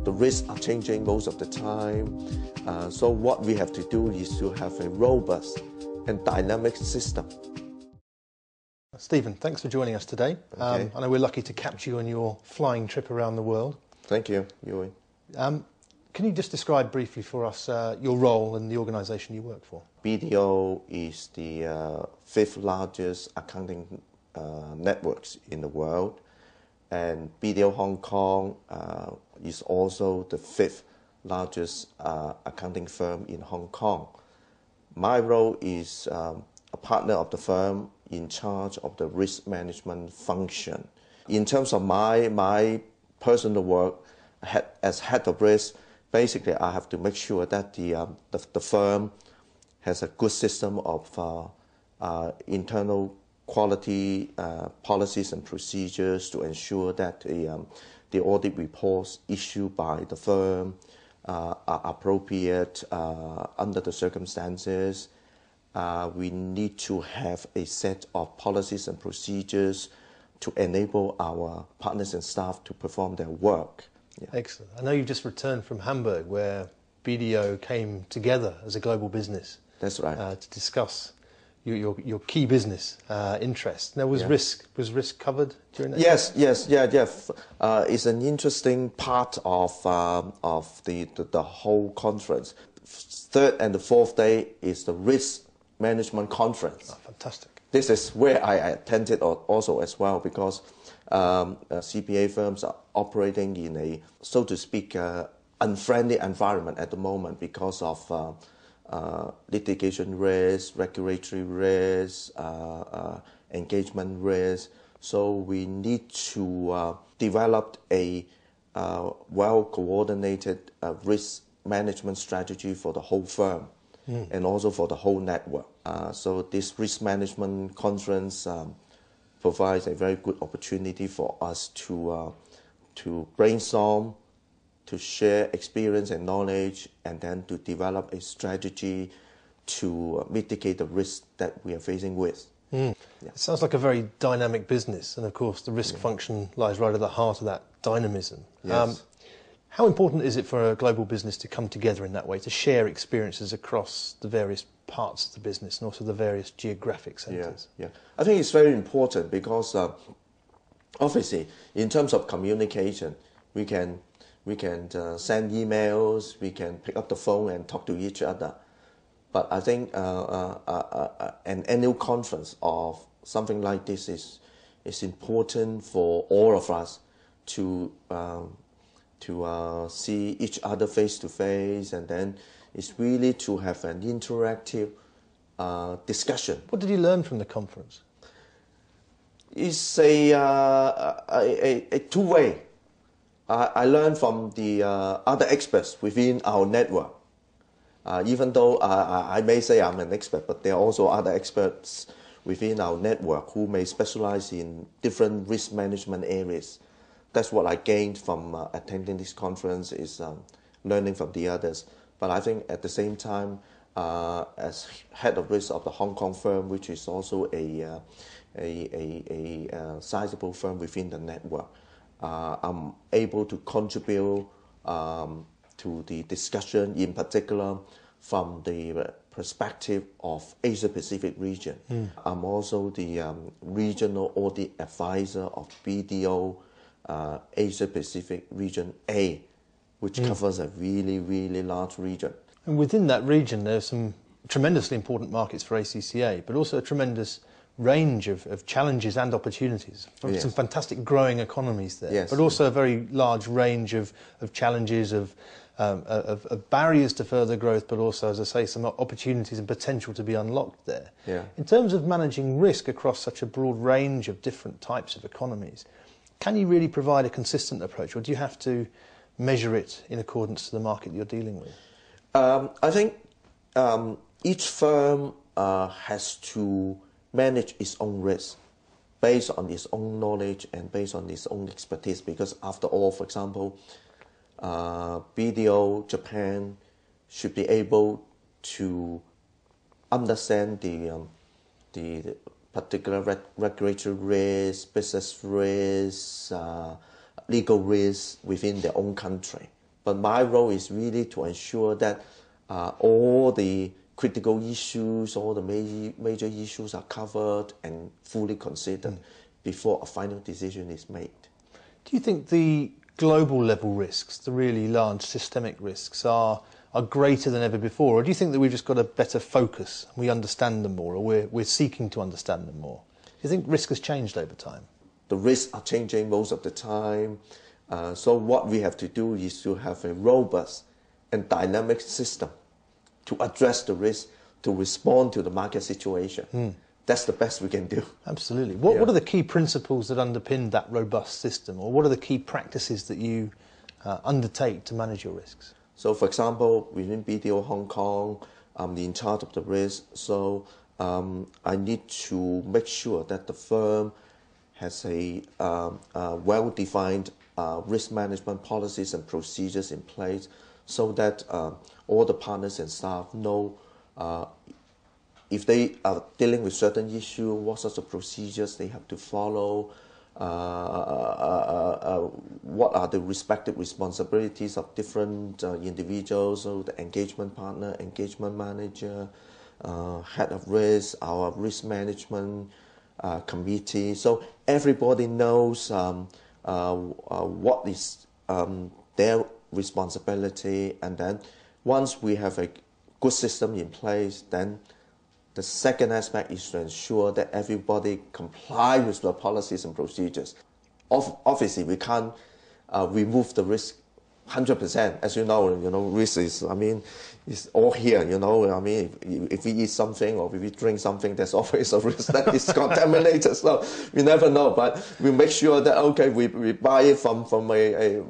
The risks are changing most of the time. So what we have to do is to have a robust and dynamic system. Stephen, thanks for joining us today. Okay. I know we're lucky to capture you on your flying trip around the world. Thank you, Ewan. Can you just describe briefly for us your role and the organisation you work for? BDO is the fifth largest accounting networks in the world, and BDO Hong Kong is also the fifth largest accounting firm in Hong Kong. My role is a partner of the firm in charge of the risk management function. In terms of my personal work as head of risk, basically I have to make sure that the firm has a good system of internal quality policies and procedures to ensure that the audit reports issued by the firm are appropriate under the circumstances. We need to have a set of policies and procedures to enable our partners and staff to perform their work. Yeah. Excellent. I know you've just returned from Hamburg, where BDO came together as a global business. That's right. To discuss your key business interests. Now, was risk covered during that? Yes. It's an interesting part of the whole conference. Third and the fourth day is the risk management conference. Oh, fantastic. This is where I attended also as well, because CPA firms are operating in a, so to speak, unfriendly environment at the moment because of litigation risk, regulatory risk, engagement risk. So we need to develop a well-coordinated risk management strategy for the whole firm and also for the whole network. So this risk management conference provides a very good opportunity for us to brainstorm, to share experience and knowledge, and then to develop a strategy to mitigate the risks that we are facing with. Yeah. It sounds like a very dynamic business, and of course the risk function lies right at the heart of that dynamism. Yes. How important is it for a global business to come together in that way, to share experiences across the various parts of the business and also the various geographic centres? Yeah. I think it's very important because obviously in terms of communication, we can send emails, we can pick up the phone and talk to each other. But I think an annual conference of something like this is important for all of us to see each other face to face, and then it's really to have an interactive discussion. What did you learn from the conference? It's a two-way. I learned from the other experts within our network. Even though I may say I'm an expert, but there are also other experts within our network who may specialize in different risk management areas. That's what I gained from attending this conference, is learning from the others. But I think at the same time, as head of risk of the Hong Kong firm, which is also a sizable firm within the network, I'm able to contribute to the discussion, in particular from the perspective of Asia Pacific region. I'm also the regional audit advisor of BDO Asia Pacific Region A, which covers a really, really large region. And within that region, there are some tremendously important markets for ACCA, but also a tremendous range of challenges and opportunities. Some fantastic growing economies there, but also a very large range of challenges, of barriers to further growth, but also, as I say, some opportunities and potential to be unlocked there. In terms of managing risk across such a broad range of different types of economies, can you really provide a consistent approach, or do you have to measure it in accordance to the market you're dealing with? I think each firm has to manage its own risk based on its own knowledge and based on its own expertise, because after all, for example, BDO Japan should be able to understand the particular regulatory risk, business risk, legal risk within their own country. But my role is really to ensure that all the critical issues, all the major issues are covered and fully considered before a final decision is made. Do you think the global level risks, the really large systemic risks, are greater than ever before? Or do you think that we've just got a better focus, we understand them more, or we're seeking to understand them more? Do you think risk has changed over time? The risks are changing most of the time. So what we have to do is to have a robust and dynamic system to address the risk, to respond to the market situation. That's the best we can do. Absolutely. What are the key principles that underpin that robust system, or what are the key practices that you undertake to manage your risks? So, for example, within BDO Hong Kong, I'm in charge of the risk. So I need to make sure that the firm has a well-defined risk management policies and procedures in place, so that all the partners and staff know if they are dealing with certain issue, what sorts of procedures they have to follow, what are the respective responsibilities of different individuals, so the engagement partner, engagement manager, head of risk, our risk management committee. So everybody knows what is their responsibility, and then once we have a good system in place, then the second aspect is to ensure that everybody comply with the policies and procedures. Obviously, we can't remove the risk 100%. As you know, risk is, it's all here, if we eat something or if we drink something, there's always a risk that it's contaminated. So we never know, but we make sure that, okay, we buy it from a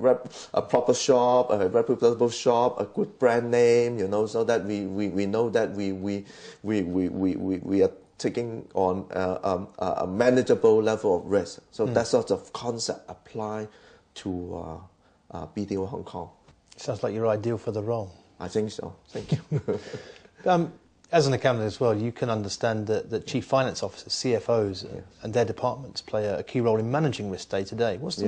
proper shop, a reputable shop, a good brand name, so that we know that we are taking on a manageable level of risk. So that sort of concept apply to BDO Hong Kong. Sounds like you're ideal for the role. I think so. Thank you. As an accountant as well, you can understand that chief finance officers, CFOs, and their departments play a key role in managing risk day to day. What's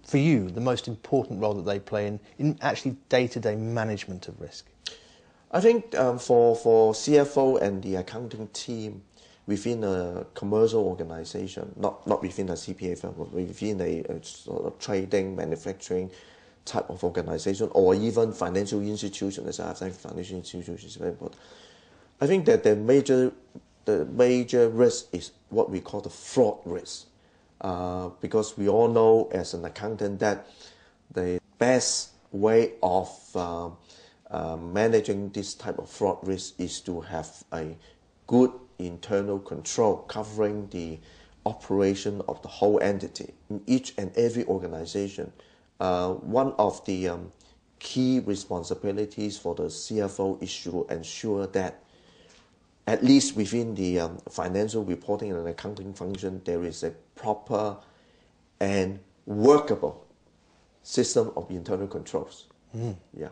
for you, the most important role that they play in actually day-to-day management of risk? I think for CFO and the accounting team within a commercial organization, not within a CPA firm, but within a sort of trading, manufacturing type of organization, or even financial institution, as I think financial institution is very important. I think that the major risk is what we call the fraud risk, because we all know as an accountant that the best way of managing this type of fraud risk is to have a good internal control covering the operation of the whole entity in each and every organization. One of the key responsibilities for the CFO is to ensure that at least within the financial reporting and accounting function, there is a proper and workable system of internal controls. Yeah,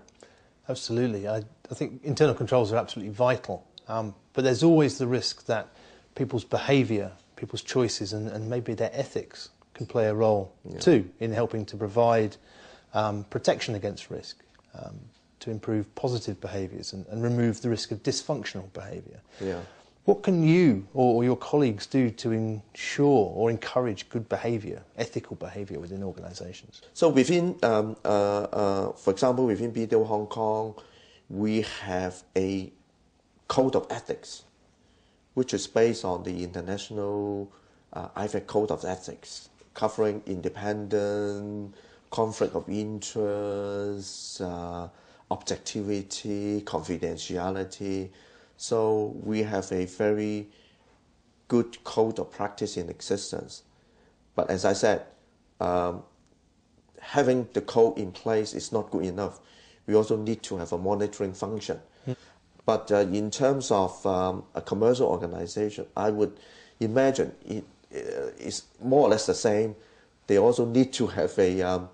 absolutely. I think internal controls are absolutely vital, but there's always the risk that people's behaviour, people's choices, and maybe their ethics can play a role too in helping to provide protection against risk, to improve positive behaviours and remove the risk of dysfunctional behaviour. Yeah. What can you or your colleagues do to ensure or encourage good behaviour, ethical behaviour within organisations? So within, for example, within BDO Hong Kong, we have a code of ethics, which is based on the international IFAC Code of Ethics, covering independence, conflict of interest, objectivity, confidentiality. So we have a very good code of practice in existence. But as I said, having the code in place is not good enough. We also need to have a monitoring function. But in terms of a commercial organization, I would imagine it is more or less the same. They also need to have a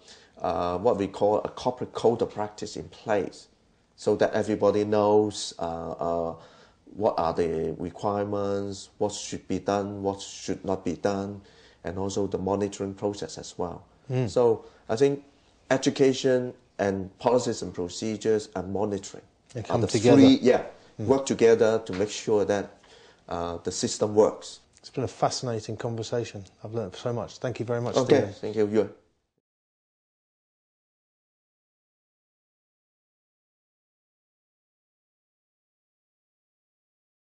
what we call a corporate code of practice in place, so that everybody knows what are the requirements, what should be done, what should not be done, and also the monitoring process as well. So I think education and policies and procedures and monitoring. And come together. Work together to make sure that the system works. It's been a fascinating conversation. I've learned so much. Thank you very much, Okay, Stephen. thank you.